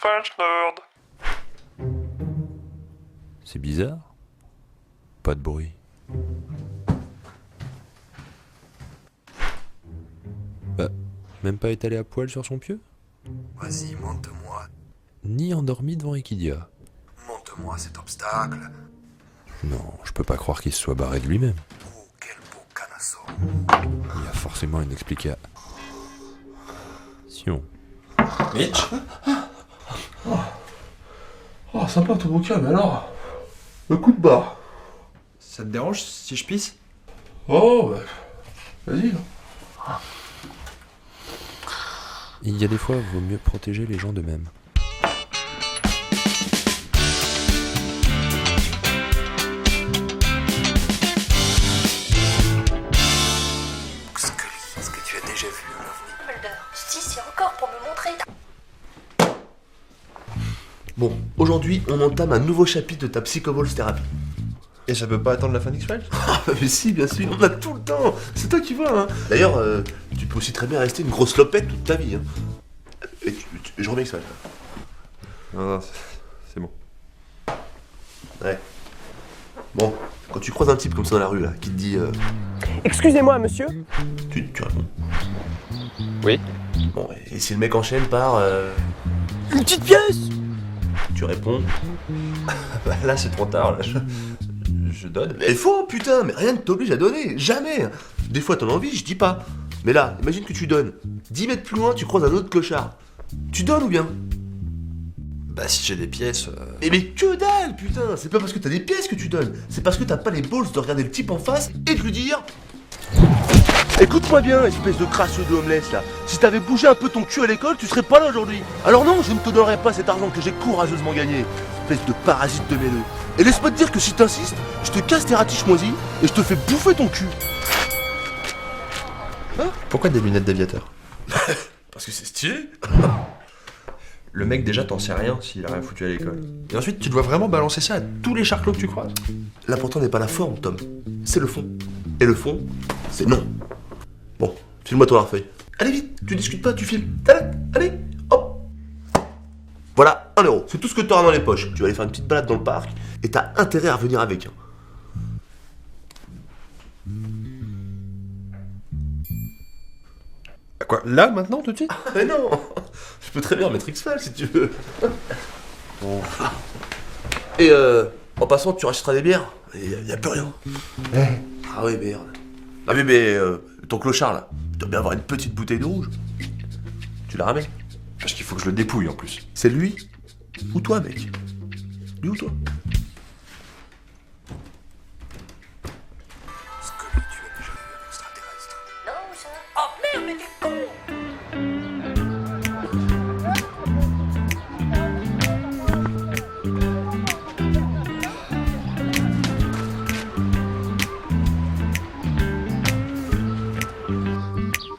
French Nerd. C'est bizarre. Pas de bruit. Bah, même pas étalé à poil sur son pieu? Vas-y, monte-moi. Ni endormi devant Equidia. Monte-moi cet obstacle. Non, je peux pas croire qu'il se soit barré de lui-même. Oh, quel beau canasson. Il y a forcément une explication. Mitch? Oh, sympa ton bouquin, mais alors le coup de barre. Ça te dérange si je pisse? Oh, bah, vas-y. Il y a des fois, vaut mieux protéger les gens d'eux-mêmes. Scully, est-ce que tu as déjà vu un ovni? Mulder, si c'est encore pour me montrer. Bon, aujourd'hui, on entame un nouveau chapitre de ta Psychoballs thérapie. Et ça peut pas attendre la fin d'X-Files? Ah, mais si, bien sûr, on a tout le temps. C'est toi qui vois, hein. D'ailleurs, tu peux aussi très bien rester une grosse lopette toute ta vie, hein. Et je remets X-Files. Non, c'est bon. Ouais. Bon, quand tu croises un type comme ça dans la rue, là, qui te dit... Excusez-moi, monsieur. Tu réponds. Oui. Bon, et si le mec enchaîne par... Une petite pièce. Tu réponds... Bah là, c'est trop tard, là. Je donne. Mais faux, putain, mais rien ne t'oblige à donner, jamais. Des fois t'en as envie, je dis pas. Mais là, imagine que tu donnes. 10 mètres plus loin, tu croises un autre clochard. Tu donnes ou bien? Bah si j'ai des pièces... Mais que dalle, putain. C'est pas parce que t'as des pièces que tu donnes. C'est parce que t'as pas les balls de regarder le type en face et de lui dire... Écoute-moi bien, espèce de crasseux de homeless là. Si t'avais bougé un peu ton cul à l'école, tu serais pas là aujourd'hui. Alors non, je ne te donnerai pas cet argent que j'ai courageusement gagné. Espèce de parasite de mêleux. Et laisse-moi te dire que si t'insistes, je te casse tes ratiches moisies et je te fais bouffer ton cul. Pourquoi des lunettes d'aviateur? Parce que c'est stylé. Le mec déjà t'en sais rien s'il a rien foutu à l'école. Et ensuite tu dois vraiment balancer ça à tous les charclots que tu croises. L'important n'est pas la forme, Tom. C'est le fond. Et le fond, c'est non. Bon, file-moi ton larfeuille. Allez vite, tu discutes pas, tu files. Allez, hop. Voilà, 1 euro. C'est tout ce que t'auras dans les poches. Tu vas aller faire une petite balade dans le parc et t'as intérêt à revenir avec. Quoi? Là, maintenant, tout de suite? Mais non, je peux très bien mettre X-Files si tu veux. Bon. Et en passant, tu rachèteras des bières. Il y a plus rien. Ah oui, merde. Ah mais ton clochard là, il doit bien avoir une petite bouteille de rouge. Tu la ramènes? Parce qu'il faut que je le dépouille en plus. C'est lui ou toi, mec? Lui ou toi? Scully, tu as déjà vu un extraterrestre? Non, ça. Oh merde, mais t'es con.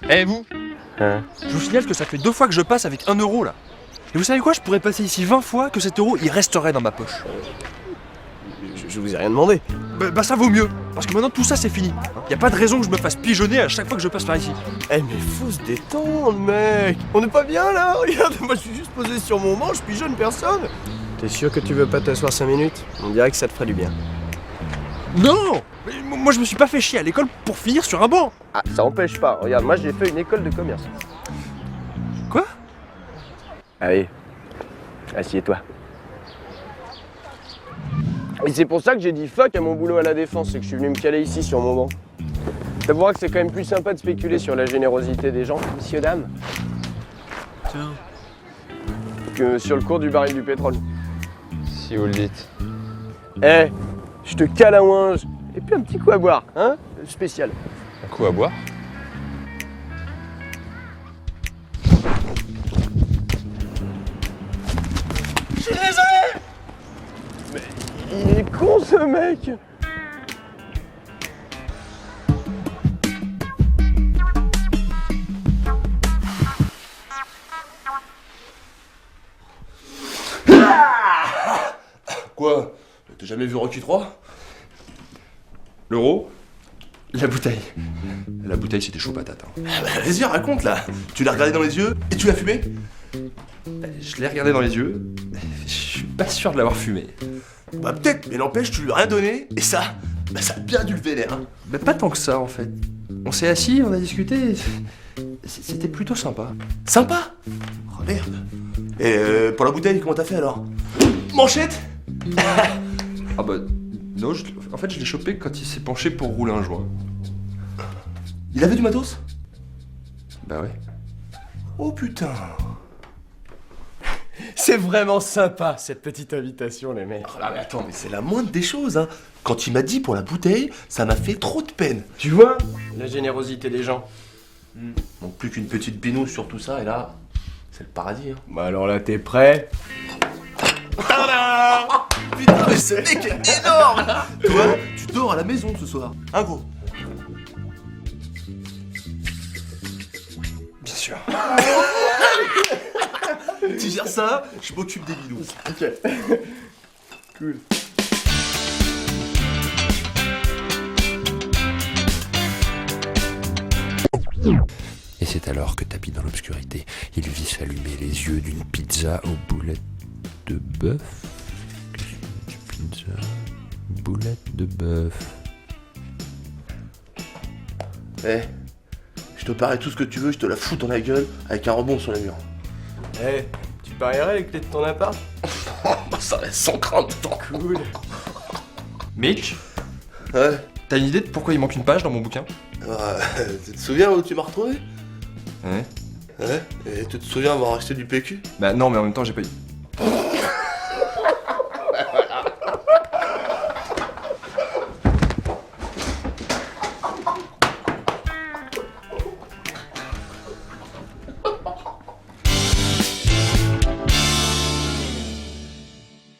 Eh vous? Je vous signale que ça fait 2 fois que je passe avec 1 euro là. Et vous savez quoi? Je pourrais passer ici 20 fois que cet euro il resterait dans ma poche. Je vous ai rien demandé. Bah ça vaut mieux. Parce que maintenant tout ça c'est fini. Y a pas de raison que je me fasse pigeonner à chaque fois que je passe par ici. Eh mais faut se détendre, mec. On n'est pas bien là. Regarde, moi je suis juste posé sur mon banc, je pigeonne personne. T'es sûr que tu veux pas t'asseoir 5 minutes? On dirait que ça te ferait du bien. Non! Mais moi je me suis pas fait chier à l'école pour finir sur un banc. Ah, ça empêche pas. Regarde, moi j'ai fait une école de commerce. Quoi? Allez, assieds-toi. Et c'est pour ça que j'ai dit fuck à mon boulot à la Défense, c'est que je suis venu me caler ici sur mon banc. T'avoueras que c'est quand même plus sympa de spéculer sur la générosité des gens, messieurs, dames. Tiens. Que sur le cours du baril du pétrole. Si vous le dites. Eh, je te cale un ouinge. Et puis un petit coup à boire, hein? Spécial. Un coup à boire? Je suis désolé! Mais il est con ce mec! Quoi? T'as jamais vu Rocky 3? L'euro? La bouteille. La bouteille c'était chaud patate. Hein. Ah bah, vas-y, raconte là. Tu l'as regardé dans les yeux et tu l'as fumé? Je l'ai regardé dans les yeux. Je suis pas sûr de l'avoir fumé. Bah peut-être, mais n'empêche, tu lui as rien donné, et ça, bah ça a bien dû le vénère. Hein. Mais pas tant que ça en fait. On s'est assis, on a discuté. C'était plutôt sympa. Sympa. Oh merde. Et pour la bouteille, comment t'as fait alors? Manchette. Ah bah non, en fait je l'ai chopé quand il s'est penché pour rouler un joint. Il avait du matos? Bah ouais. Oh putain. C'est vraiment sympa cette petite invitation, les mecs. Ah mais attends, mais c'est la moindre des choses, hein. Quand il m'a dit pour la bouteille, ça m'a fait trop de peine. Tu vois la générosité des gens. Donc plus qu'une petite binousse sur tout ça, et là, c'est le paradis, hein. Bah alors là, t'es prêt? Putain, mais ce mec est énorme. Toi, tu dors à la maison ce soir. Un gros. Bien sûr. Tu gères ça, je m'occupe des binous. Ok. Cool. Et c'est alors que, tapis dans l'obscurité, il vit s'allumer les yeux d'une pizza aux boulettes de bœuf. Pizza, boulettes de bœuf. Eh, je te parie tout ce que tu veux, je te la fous dans la gueule avec un rebond sur les murs. Eh, tu parierais les clés de ton appart? Bah ça reste sans crainte, tant. Cool. Mitch, Ouais. t'as une idée de pourquoi il manque une page dans mon bouquin? Tu te souviens où tu m'as retrouvé? Ouais. Ouais. Et tu te souviens avoir acheté du PQ? Bah non, mais en même temps j'ai pas eu.